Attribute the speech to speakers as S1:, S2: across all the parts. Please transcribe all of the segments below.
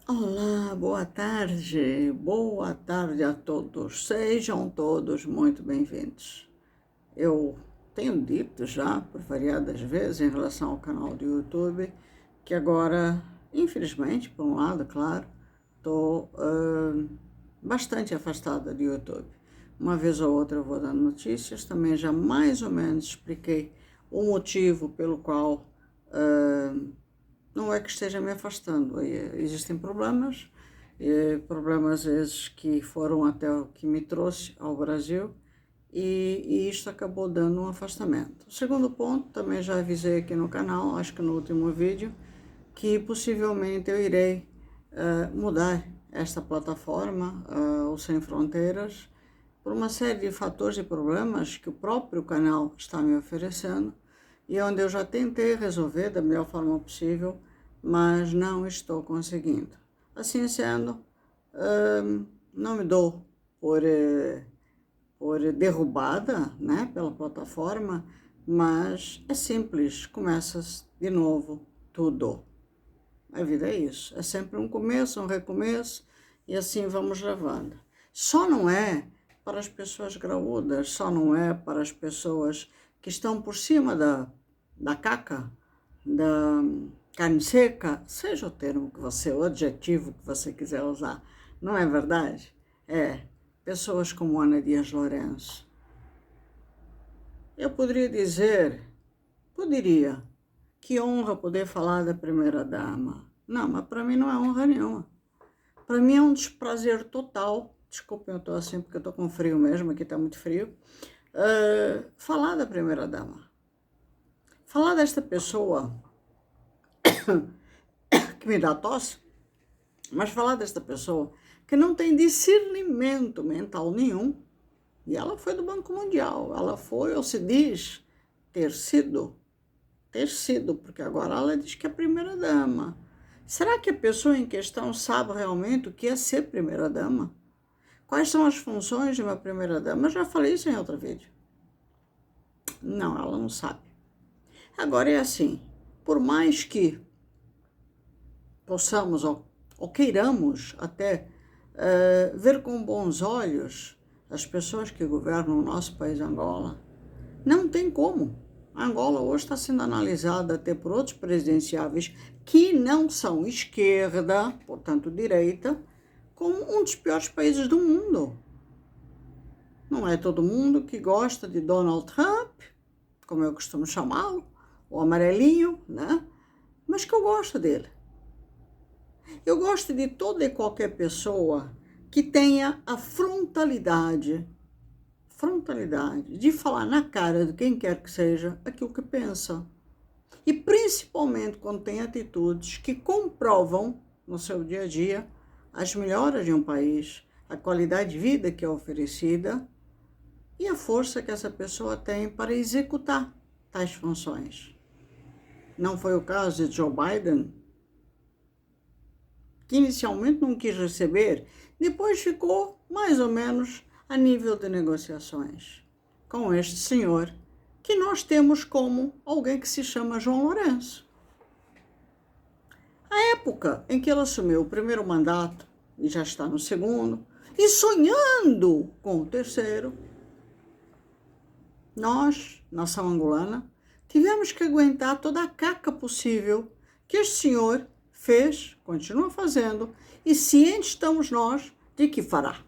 S1: Olá, boa tarde a todos. Sejam todos muito bem-vindos. Eu tenho dito já por variadas vezes em relação ao canal do YouTube que agora, infelizmente, por um lado, claro, estou bastante afastada do YouTube. Uma vez ou outra eu vou dando notícias, também já mais ou menos expliquei o motivo pelo qual não é que esteja me afastando. Existem problemas, problemas esses que foram até o que me trouxe ao Brasil, e isto acabou dando um afastamento. O segundo ponto, também já avisei aqui no canal, acho que no último vídeo, que possivelmente eu irei mudar esta plataforma, o Sem Fronteiras, por uma série de fatores e problemas que o próprio canal está me oferecendo, e onde eu já tentei resolver da melhor forma possível, mas não estou conseguindo. Assim sendo, não me dou por derrubada, né, pela plataforma, mas é simples, começas de novo tudo. A vida é isso, é sempre um começo, um recomeço, e assim vamos levando. Só não é para as pessoas graúdas, só não é para as pessoas que estão por cima da caca, da carne seca, seja o termo que você, o adjetivo que você quiser usar, não é verdade? Pessoas como Ana Dias Lourenço. Eu poderia, que honra poder falar da primeira-dama. Não, mas para mim não é honra nenhuma. Para mim é um desprazer total. Desculpem, eu estou assim porque eu estou com frio mesmo, aqui está muito frio. Falar da primeira-dama. Falar desta pessoa que me dá tosse, mas falar desta pessoa que não tem discernimento mental nenhum, e ela foi do Banco Mundial, ela foi, ou se diz, ter sido, porque agora ela diz que é primeira-dama. Será que a pessoa em questão sabe realmente o que é ser primeira-dama? Quais são as funções de uma primeira-dama? Eu já falei isso em outro vídeo. Não, ela não sabe. Agora é assim, por mais que possamos ou queiramos até ver com bons olhos as pessoas que governam o nosso país, Angola, não tem como. A Angola hoje está sendo analisada até por outros presidenciáveis que não são esquerda, portanto direita, como um dos piores países do mundo. Não é todo mundo que gosta de Donald Trump, como eu costumo chamá-lo, o amarelinho, né? Mas que eu gosto dele. Eu gosto de toda e qualquer pessoa que tenha a frontalidade de falar na cara de quem quer que seja aquilo que pensa. E principalmente quando tem atitudes que comprovam no seu dia a dia as melhoras de um país, a qualidade de vida que é oferecida e a força que essa pessoa tem para executar tais funções. Não foi o caso de Joe Biden, que inicialmente não quis receber, depois ficou mais ou menos a nível de negociações com este senhor, que nós temos como alguém que se chama João Lourenço. A época em que ele assumiu o primeiro mandato, e já está no segundo, e sonhando com o terceiro, nós, nação angolana, tivemos que aguentar toda a caca possível que este senhor fez, continua fazendo, e cientes estamos nós de que fará.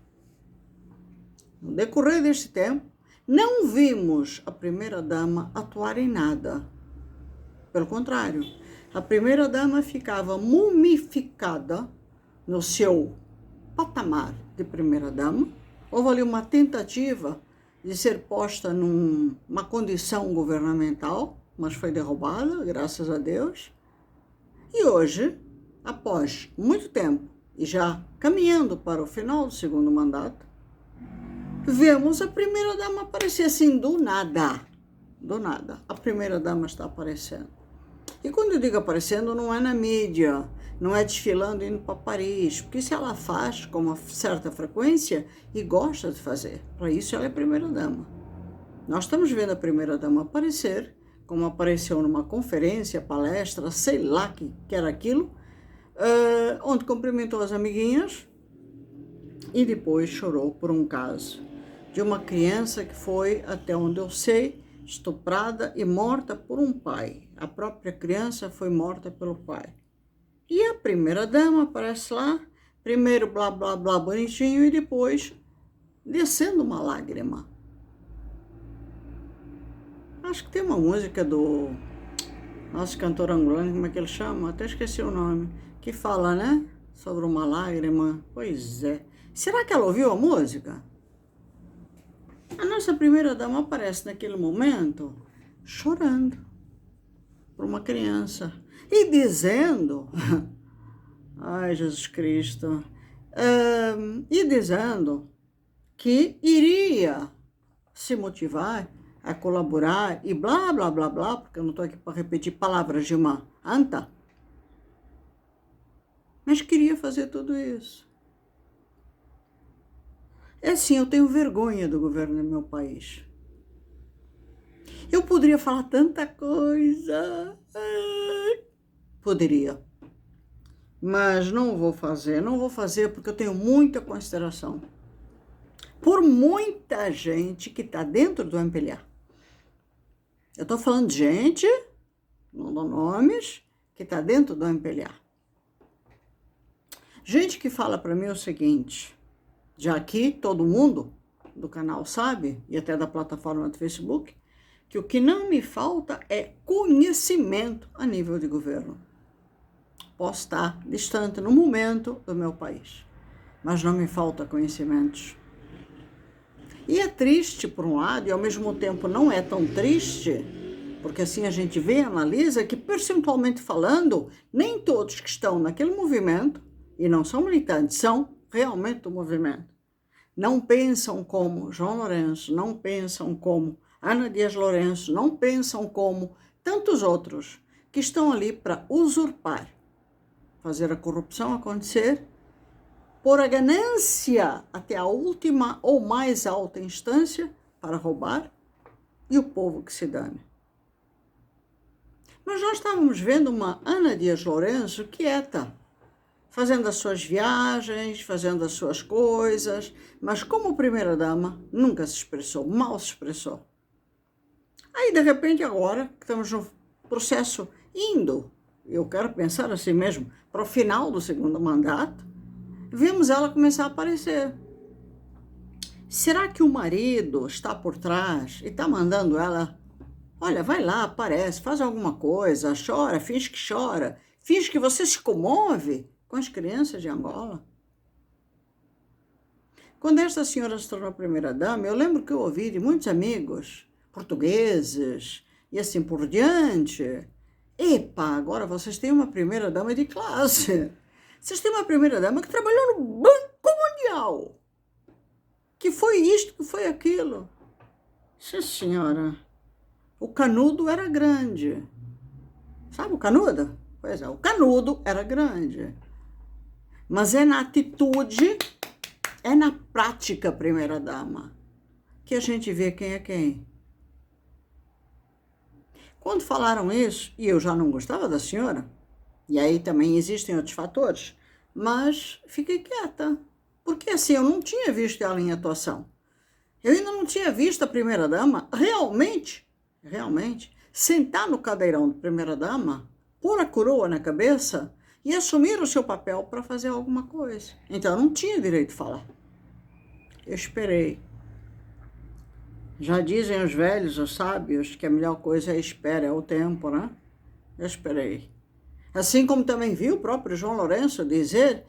S1: No decorrer deste tempo, não vimos a primeira-dama atuar em nada. Pelo contrário, a primeira-dama ficava mumificada no seu patamar de primeira-dama. Houve ali uma tentativa de ser posta numa condição governamental, mas foi derrubada, graças a Deus. E hoje, após muito tempo, e já caminhando para o final do segundo mandato, vemos a primeira-dama aparecer assim do nada. Do nada, a primeira-dama está aparecendo. E quando eu digo aparecendo, não é na mídia, não é desfilando indo para Paris, porque isso ela faz com uma certa frequência e gosta de fazer. Para isso ela é primeira-dama. Nós estamos vendo a primeira-dama aparecer, como apareceu numa conferência, palestra, sei lá que era aquilo, onde cumprimentou as amiguinhas e depois chorou por um caso de uma criança que foi, até onde eu sei, estuprada e morta por um pai. A própria criança foi morta pelo pai. E a primeira-dama aparece lá, primeiro blá, blá, blá, bonitinho, e depois descendo uma lágrima. Acho que tem uma música do nosso cantor angolano, como é que ele chama? Até esqueci o nome. Que fala, né? Sobre uma lágrima. Pois é. Será que ela ouviu a música? A nossa primeira-dama aparece naquele momento chorando por uma criança e dizendo, ai Jesus Cristo, e dizendo que iria se motivar a colaborar e blá, blá, blá, blá, porque eu não estou aqui para repetir palavras de uma anta, mas queria fazer tudo isso. É assim, eu tenho vergonha do governo do meu país. Eu poderia falar tanta coisa. Poderia. Mas não vou fazer. Não vou fazer porque eu tenho muita consideração por muita gente que está dentro do MPLA. Eu estou falando de gente, não dou nomes, que está dentro do MPLA. Gente que fala para mim o seguinte... Já que todo mundo do canal sabe, e até da plataforma do Facebook, que o que não me falta é conhecimento a nível de governo. Posso estar distante no momento do meu país, mas não me falta conhecimentos. E é triste por um lado, e ao mesmo tempo não é tão triste, porque assim a gente vê e analisa que, percentualmente falando, nem todos que estão naquele movimento, e não são militantes, são realmente do movimento. Não pensam como João Lourenço, não pensam como Ana Dias Lourenço, não pensam como tantos outros que estão ali para usurpar, fazer a corrupção acontecer, por a ganância até a última ou mais alta instância para roubar, e o povo que se dane. Mas nós estávamos vendo uma Ana Dias Lourenço quieta, fazendo as suas viagens, fazendo as suas coisas, mas como primeira-dama nunca se expressou, mal se expressou. Aí, de repente, agora que estamos no processo indo, eu quero pensar assim mesmo, para o final do segundo mandato, vimos ela começar a aparecer. Será que o marido está por trás e está mandando ela, olha, vai lá, aparece, faz alguma coisa, chora, finge que você se comove com as crianças de Angola? Quando esta senhora se tornou primeira-dama, eu lembro que eu ouvi de muitos amigos portugueses e assim por diante. Epa, agora vocês têm uma primeira-dama de classe. Vocês têm uma primeira-dama que trabalhou no Banco Mundial. Que foi isto, que foi aquilo. Sim, senhora. O canudo era grande. Sabe o canudo? Pois é, o canudo era grande. Mas é na atitude, é na prática, primeira-dama, que a gente vê quem é quem. Quando falaram isso, e eu já não gostava da senhora, e aí também existem outros fatores, mas fiquei quieta, porque assim, eu não tinha visto ela em atuação. Eu ainda não tinha visto a primeira-dama realmente, sentar no cadeirão de primeira-dama, pôr a coroa na cabeça e assumir o seu papel para fazer alguma coisa. Então, eu não tinha direito de falar. Eu esperei. Já dizem os velhos, os sábios, que a melhor coisa é a espera, é o tempo, né? Eu esperei. Assim como também vi o próprio João Lourenço dizer,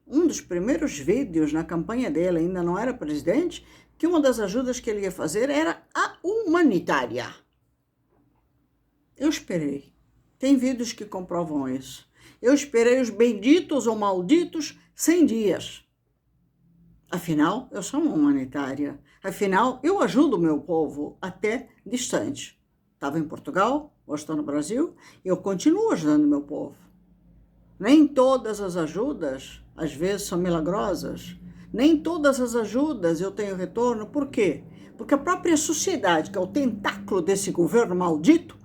S1: um dos primeiros vídeos na campanha dele, ainda não era presidente, que uma das ajudas que ele ia fazer era a humanitária. Eu esperei. Tem vídeos que comprovam isso. Eu esperei os benditos ou malditos 100 dias. Afinal, eu sou uma humanitária. Afinal, eu ajudo o meu povo até distante. Estava em Portugal, hoje estou no Brasil, e eu continuo ajudando o meu povo. Nem todas as ajudas, às vezes, são milagrosas. Nem todas as ajudas eu tenho retorno. Por quê? Porque a própria sociedade, que é o tentáculo desse governo maldito,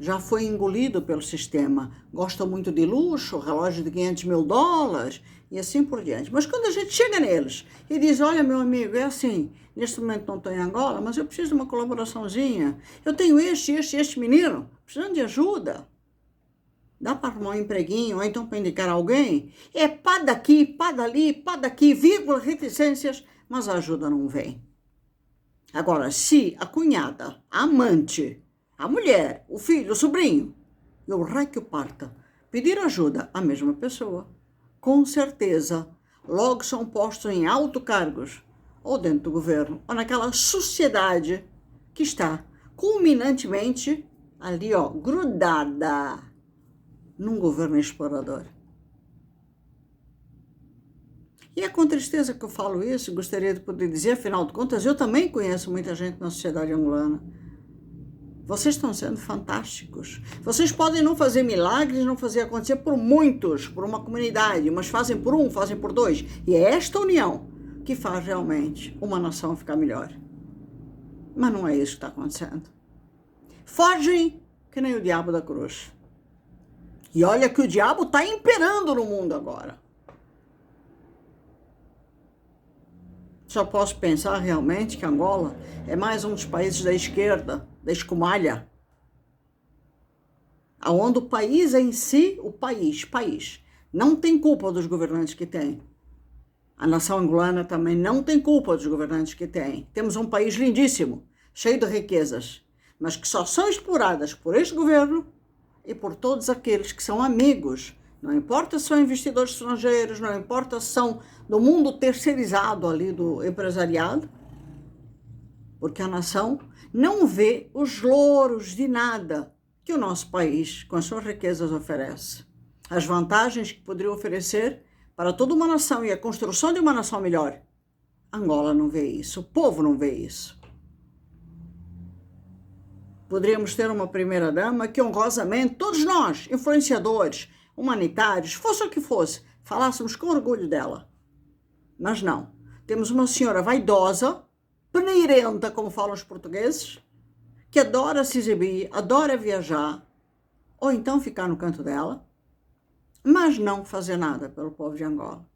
S1: já foi engolido pelo sistema. Gosta muito de luxo, relógio de 500 mil dólares e assim por diante. Mas quando a gente chega neles e diz, olha, meu amigo, é assim, neste momento não estou em Angola, mas eu preciso de uma colaboraçãozinha. Eu tenho este menino, precisando de ajuda. Dá para arrumar um empreguinho, ou então para indicar alguém? É pá daqui, pá dali, pá daqui, vírgula, reticências, mas a ajuda não vem. Agora, se a cunhada, a amante, a mulher, o filho, o sobrinho, e o raio que o parta, pedir ajuda à mesma pessoa, com certeza, logo são postos em altos cargos, ou dentro do governo, ou naquela sociedade que está culminantemente ali, ó, grudada num governo explorador. E é com tristeza que eu falo isso, gostaria de poder dizer, afinal de contas, eu também conheço muita gente na sociedade angolana. Vocês estão sendo fantásticos. Vocês podem não fazer milagres, não fazer acontecer por muitos, por uma comunidade, mas fazem por um, fazem por dois. E é esta união que faz realmente uma nação ficar melhor. Mas não é isso que está acontecendo. Fogem que nem o diabo da cruz. E olha que o diabo está imperando no mundo agora. Só posso pensar realmente que Angola é mais um dos países da esquerda, da escumalha, onde o país em si, o país, não tem culpa dos governantes que tem. A nação angolana também não tem culpa dos governantes que tem. Temos um país lindíssimo, cheio de riquezas, mas que só são exploradas por este governo e por todos aqueles que são amigos. Não importa se são investidores estrangeiros, não importa se são do mundo terceirizado ali do empresariado, porque a nação não vê os louros de nada que o nosso país, com as suas riquezas, oferece. As vantagens que poderia oferecer para toda uma nação e a construção de uma nação melhor. Angola não vê isso, o povo não vê isso. Poderíamos ter uma primeira-dama que honrosamente, todos nós, influenciadores, humanitários, fosse o que fosse, falássemos com orgulho dela. Mas não. Temos uma senhora vaidosa, peneirenta, como falam os portugueses, que adora se exibir, adora viajar, ou então ficar no canto dela, mas não fazer nada pelo povo de Angola.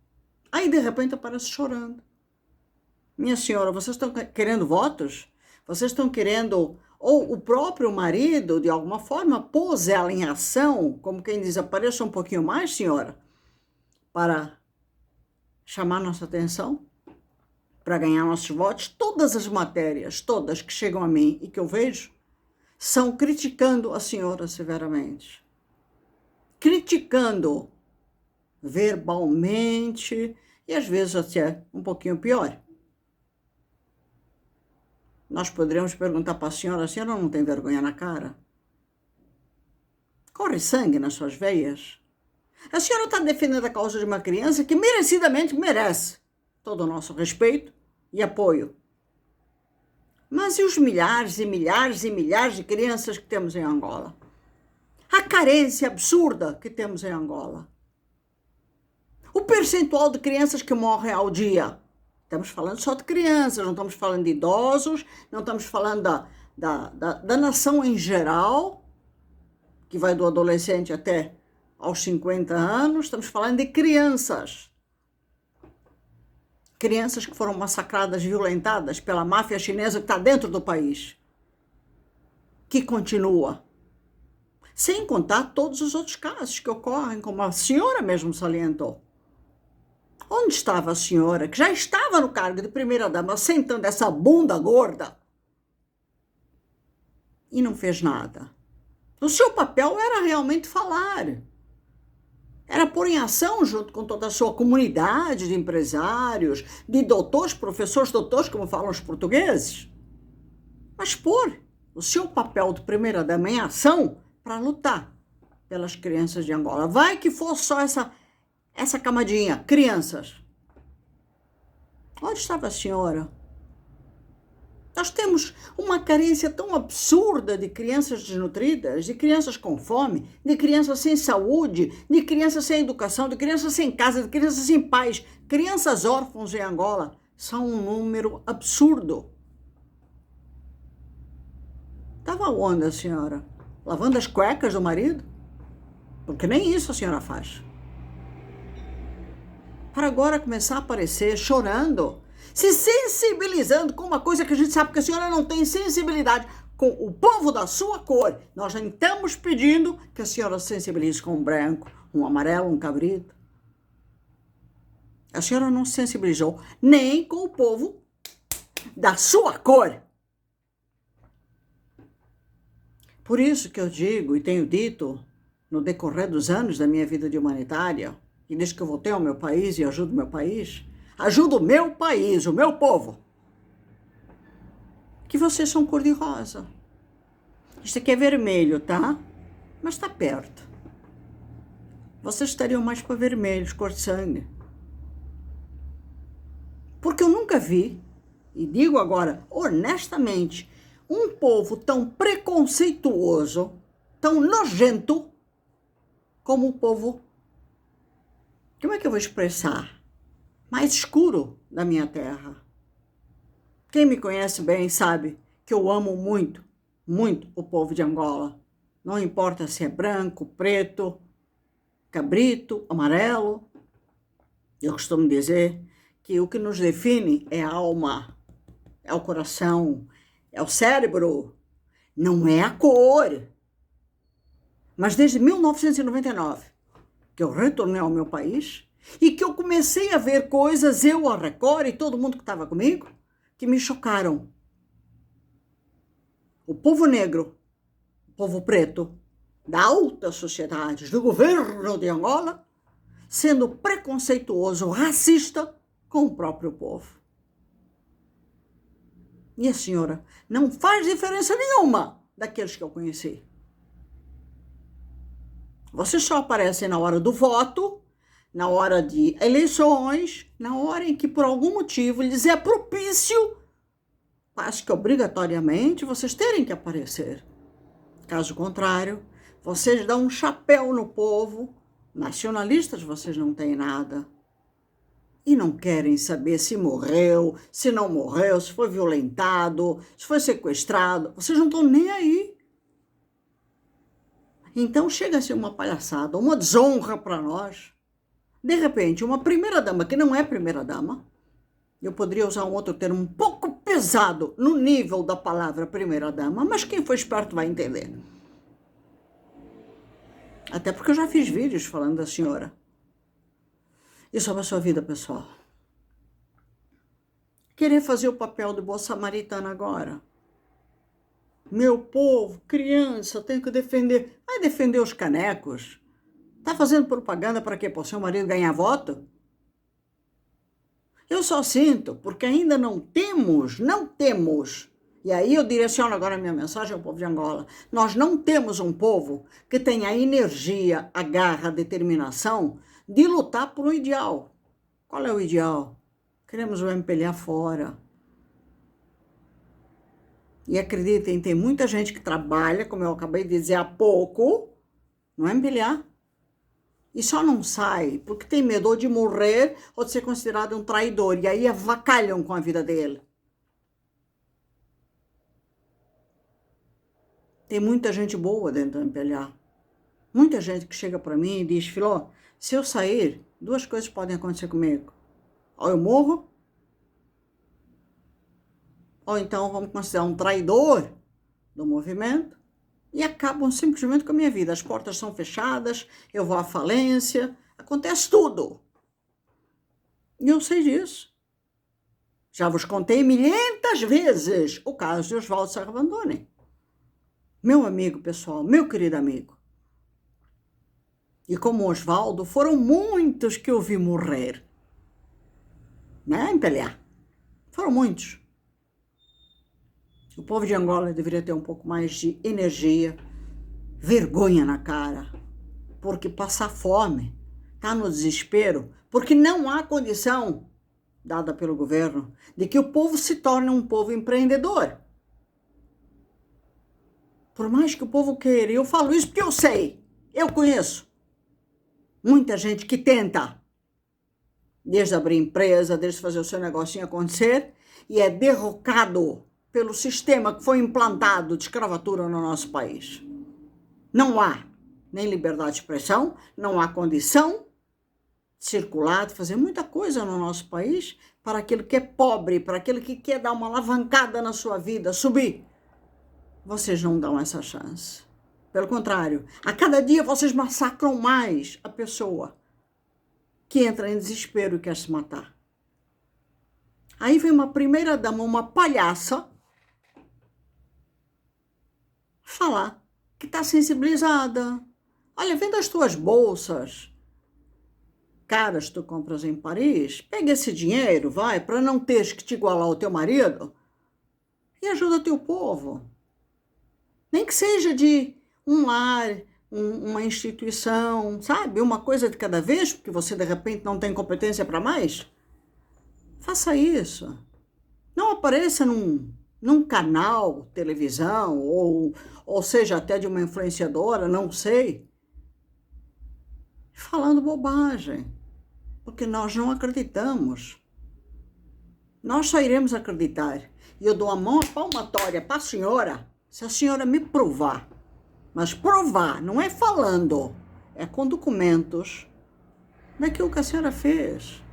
S1: Aí, de repente, aparece chorando. Minha senhora, vocês estão querendo votos? Vocês estão querendo, ou o próprio marido, de alguma forma, pôs ela em ação, como quem diz, apareça um pouquinho mais, senhora, para chamar nossa atenção, para ganhar nossos votos. Todas as matérias, todas que chegam a mim e que eu vejo, são criticando a senhora severamente. Criticando verbalmente e às vezes até um pouquinho pior. Nós poderíamos perguntar para a senhora não tem vergonha na cara? Corre sangue nas suas veias? A senhora está defendendo a causa de uma criança que merecidamente merece todo o nosso respeito e apoio. Mas e os milhares e milhares e milhares de crianças que temos em Angola? A carência absurda que temos em Angola. O percentual de crianças que morrem ao dia. Estamos falando só de crianças, não estamos falando de idosos, não estamos falando da nação em geral, que vai do adolescente até aos 50 anos, estamos falando de crianças. Crianças que foram massacradas, violentadas pela máfia chinesa que está dentro do país, que continua. Sem contar todos os outros casos que ocorrem, como a senhora mesmo salientou. Onde estava a senhora, que já estava no cargo de primeira-dama, sentando essa bunda gorda, e não fez nada? O seu papel era realmente falar. Era pôr em ação, junto com toda a sua comunidade de empresários, de doutores, professores, doutores, como falam os portugueses. Mas pôr o seu papel de primeira-dama em ação para lutar pelas crianças de Angola. Vai que fosse só essa camadinha, crianças. Onde estava a senhora? Nós temos uma carência tão absurda de crianças desnutridas, de crianças com fome, de crianças sem saúde, de crianças sem educação, de crianças sem casa, de crianças sem pais. Crianças órfãos em Angola são um número absurdo. Estava onde a senhora? lavando as cuecas do marido, porque nem isso a senhora faz. Para agora começar a aparecer chorando, se sensibilizando com uma coisa que a gente sabe que a senhora não tem sensibilidade com o povo da sua cor. Nós nem estamos pedindo que a senhora se sensibilize com um branco, um amarelo, um cabrito. A senhora não se sensibilizou nem com o povo da sua cor. Por isso que eu digo e tenho dito no decorrer dos anos da minha vida de humanitária, e desde que eu voltei ao meu país e ajudo o meu país, o meu povo, que vocês são cor-de-rosa. Isso aqui é vermelho, tá? Mas tá perto. Vocês estariam mais para vermelhos, cor de sangue. Porque eu nunca vi, e digo agora honestamente, um povo tão preconceituoso, tão nojento, como o povo, como é que eu vou expressar? Mais escuro da minha terra. Quem me conhece bem sabe que eu amo muito, muito o povo de Angola. Não importa se é branco, preto, cabrito, amarelo. Eu costumo dizer que o que nos define é a alma, é o coração, é o cérebro, não é a cor. Mas desde 1999, que eu retornei ao meu país e que eu comecei a ver coisas, eu, a Record e todo mundo que estava comigo, que me chocaram. O povo negro, o povo preto, da alta sociedade, do governo de Angola, sendo preconceituoso, racista com o próprio povo. E a senhora não faz diferença nenhuma daqueles que eu conheci. Vocês só aparecem na hora do voto, na hora de eleições, na hora em que, por algum motivo, lhes é propício, quase que obrigatoriamente, vocês terem que aparecer. Caso contrário, vocês dão um chapéu no povo, nacionalistas vocês não têm nada. E não querem saber se morreu, se não morreu, se foi violentado, se foi sequestrado. Vocês não estão nem aí. Então chega a ser uma palhaçada, uma desonra para nós. De repente, uma primeira-dama que não é primeira-dama, eu poderia usar um outro termo um pouco pesado no nível da palavra primeira-dama, mas quem foi esperto vai entender. Até porque eu já fiz vídeos falando da senhora. E sobre a sua vida pessoal. Querer fazer o papel de boa samaritana agora. Meu povo, criança, tenho que defender. Vai defender os canecos? Tá fazendo propaganda para quê? Para o seu marido ganhar voto? Eu só sinto, porque ainda não temos, e aí eu direciono agora a minha mensagem ao povo de Angola, nós não temos um povo que tenha a energia, a garra, a determinação de lutar por um ideal. Qual é o ideal? Queremos o MPLA fora. E acreditem, tem muita gente que trabalha, como eu acabei de dizer há pouco, no MPLA. E só não sai porque tem medo ou de morrer ou de ser considerado um traidor. E aí avacalham com a vida dele. Tem muita gente boa dentro do MPLA. Muita gente que chega para mim e diz, Filó, se eu sair, duas coisas podem acontecer comigo. Ou eu morro, ou então vamos considerar um traidor do movimento e acabam simplesmente com a minha vida. As portas são fechadas, eu vou à falência, acontece tudo. E eu sei disso. Já vos contei milhentas vezes o caso de Oswaldo Sarrabandone. Meu amigo pessoal, meu querido amigo. E como Oswaldo, foram muitos que eu vi morrer. Né, MPLA? Foram muitos. O povo de Angola deveria ter um pouco mais de energia, vergonha na cara, porque passar fome, tá no desespero, porque não há condição, dada pelo governo, de que o povo se torne um povo empreendedor. Por mais que o povo queira, eu falo isso porque eu sei, eu conheço muita gente que tenta, desde abrir empresa, desde fazer o seu negocinho acontecer, e é derrocado pelo sistema que foi implantado de escravatura no nosso país. Não há nem liberdade de expressão, não há condição de circular, de fazer muita coisa no nosso país para aquele que é pobre, para aquele que quer dar uma alavancada na sua vida, subir. Vocês não dão essa chance. Pelo contrário, a cada dia vocês massacram mais a pessoa que entra em desespero e quer se matar. Aí vem uma primeira-dama, uma palhaça, falar que está sensibilizada. Olha, vendo as tuas bolsas caras que tu compras em Paris, pega esse dinheiro, vai, para não teres que te igualar ao teu marido e ajuda teu povo. Nem que seja de um lar, uma instituição, sabe? Uma coisa de cada vez, porque você de repente não tem competência para mais. Faça isso. Não apareça num canal, televisão, ou seja, até de uma influenciadora, não sei, falando bobagem, porque nós não acreditamos. Nós só iremos acreditar. E eu dou a mão palmatória para a senhora, se a senhora me provar. Mas provar, não é falando, é com documentos daquilo que a senhora fez.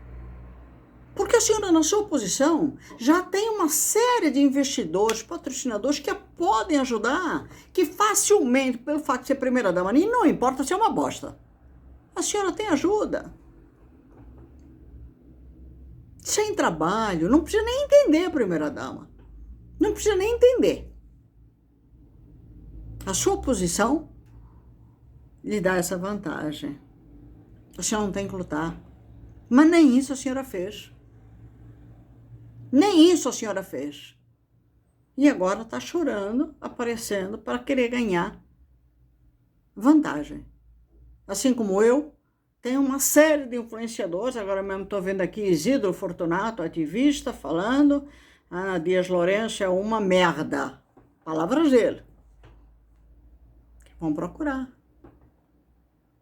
S1: Porque a senhora, na sua posição, já tem uma série de investidores, patrocinadores que a podem ajudar, que facilmente, pelo fato de ser primeira-dama, e não importa se é uma bosta, a senhora tem ajuda. Sem trabalho, não precisa nem entender a primeira-dama. Não precisa nem entender. A sua posição lhe dá essa vantagem. A senhora não tem que lutar. Mas nem isso a senhora fez. Nem isso a senhora fez. E agora está chorando, aparecendo para querer ganhar vantagem. Assim como eu, tenho uma série de influenciadores, agora mesmo estou vendo aqui Isidro Fortunato, ativista, falando, Ana Dias Lourenço é uma merda. Palavras dele. Vão procurar.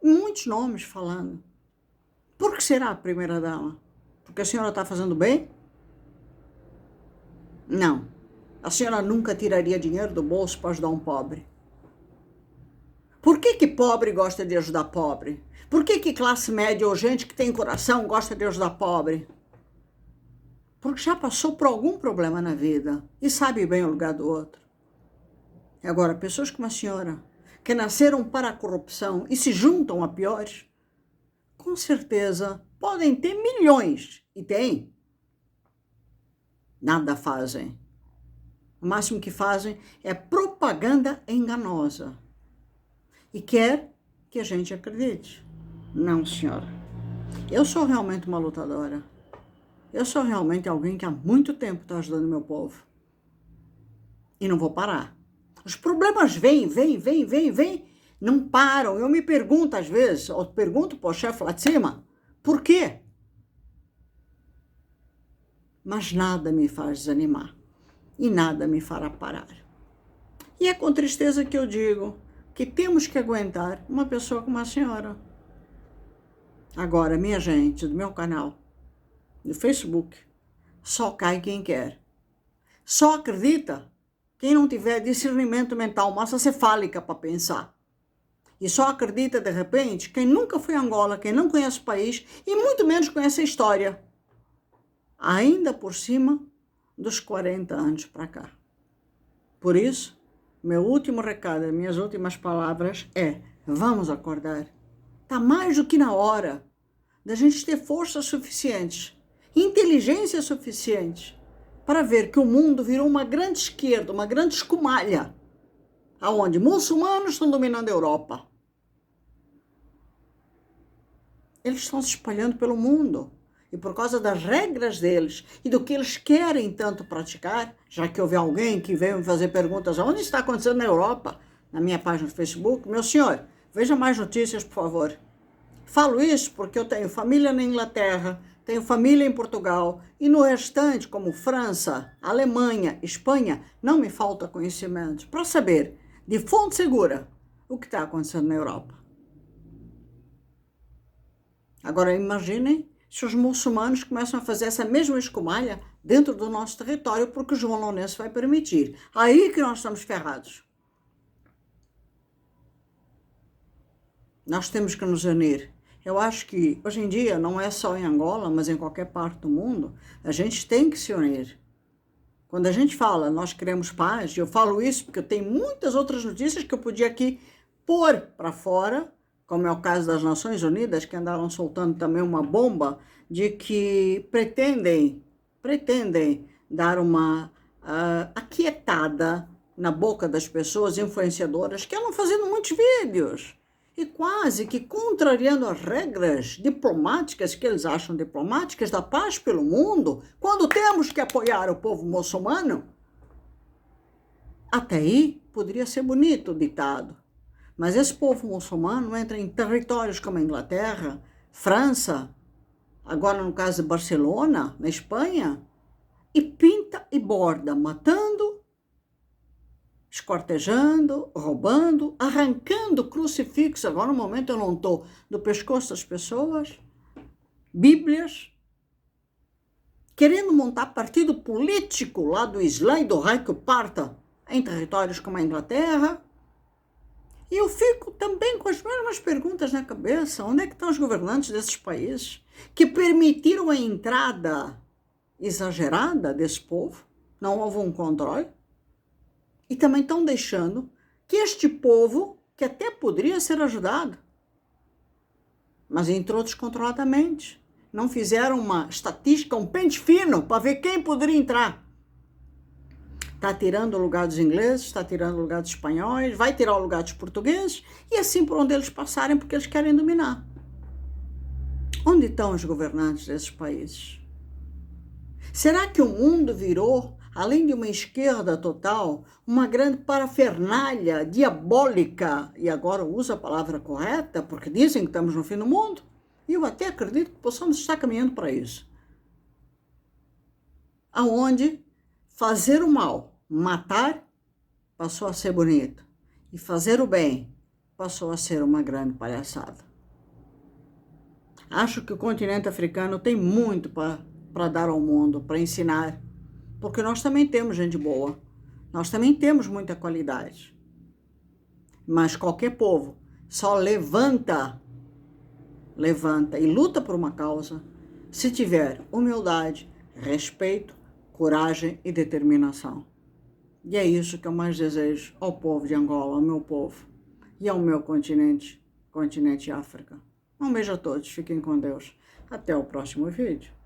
S1: Muitos nomes falando. Por que será a primeira-dama? Porque a senhora está fazendo bem? Não. A senhora nunca tiraria dinheiro do bolso para ajudar um pobre. Por que pobre gosta de ajudar pobre? Por que classe média ou gente que tem coração gosta de ajudar pobre? Porque já passou por algum problema na vida e sabe bem o lugar do outro. Agora, pessoas como a senhora, que nasceram para a corrupção e se juntam a piores, com certeza podem ter milhões, e tem. Nada fazem. O máximo que fazem é propaganda enganosa. E quer que a gente acredite. Não, senhora. Eu sou realmente uma lutadora. Eu sou realmente alguém que há muito tempo está ajudando meu povo. E não vou parar. Os problemas vêm. Não param. Eu me pergunto às vezes, eu pergunto para o chefe lá de cima, por quê? Mas nada me faz desanimar. E nada me fará parar. E é com tristeza que eu digo que temos que aguentar uma pessoa como a senhora. Agora, minha gente, do meu canal, do Facebook, só cai quem quer. Só acredita quem não tiver discernimento mental, massa cefálica para pensar. E só acredita, de repente, quem nunca foi a Angola, quem não conhece o país e muito menos conhece a história. Ainda por cima dos 40 anos para cá. Por isso, meu último recado, minhas últimas palavras é: vamos acordar. Está mais do que na hora da gente ter força suficiente, inteligência suficiente para ver que o mundo virou uma grande esquerda, uma grande escumalha, aonde muçulmanos estão dominando a Europa. Eles estão se espalhando pelo mundo. E por causa das regras deles e do que eles querem tanto praticar, já que houve alguém que veio me fazer perguntas, onde está acontecendo na Europa, na minha página do Facebook, meu senhor, veja mais notícias, por favor. Falo isso porque eu tenho família na Inglaterra, tenho família em Portugal, e no restante, como França, Alemanha, Espanha, não me falta conhecimento para saber, de fonte segura, o que está acontecendo na Europa. Agora, imaginem se os muçulmanos começam a fazer essa mesma escumalha dentro do nosso território, porque o João Lourenço vai permitir. Aí que nós estamos ferrados. Nós temos que nos unir. Eu acho que hoje em dia, não é só em Angola, mas em qualquer parte do mundo, a gente tem que se unir. Quando a gente fala, nós queremos paz, eu falo isso porque eu tenho muitas outras notícias que eu podia aqui pôr para fora, como é o caso das Nações Unidas, que andaram soltando também uma bomba de que pretendem dar uma aquietada na boca das pessoas influenciadoras que andam fazendo muitos vídeos e quase que contrariando as regras diplomáticas que eles acham diplomáticas da paz pelo mundo, quando temos que apoiar o povo muçulmano. Até aí poderia ser bonito o ditado, mas esse povo muçulmano entra em territórios como a Inglaterra, França, agora no caso de Barcelona, na Espanha, e pinta e borda, matando, esquartejando, roubando, arrancando crucifixos, agora no momento eu não estou, do pescoço das pessoas, bíblias, querendo montar partido político lá do Islã e do Reich Parta em territórios como a Inglaterra. E eu fico também com as mesmas perguntas na cabeça, onde é que estão os governantes desses países que permitiram a entrada exagerada desse povo, não houve um controle, e também estão deixando que este povo, que até poderia ser ajudado, mas entrou descontroladamente, não fizeram uma estatística, um pente fino para ver quem poderia entrar. Está tirando o lugar dos ingleses, está tirando o lugar dos espanhóis, vai tirar o lugar dos portugueses, e assim por onde eles passarem, porque eles querem dominar. Onde estão os governantes desses países? Será que o mundo virou, além de uma esquerda total, uma grande parafernália diabólica, e agora uso a palavra correta, porque dizem que estamos no fim do mundo, e eu até acredito que possamos estar caminhando para isso, aonde fazer o mal, matar, passou a ser bonito, e fazer o bem passou a ser uma grande palhaçada. Acho que o continente africano tem muito para dar ao mundo, para ensinar, porque nós também temos gente boa, nós também temos muita qualidade, mas qualquer povo só levanta e luta por uma causa se tiver humildade, respeito, coragem e determinação. E é isso que eu mais desejo ao povo de Angola, ao meu povo e ao meu continente África. Um beijo a todos, fiquem com Deus. Até o próximo vídeo.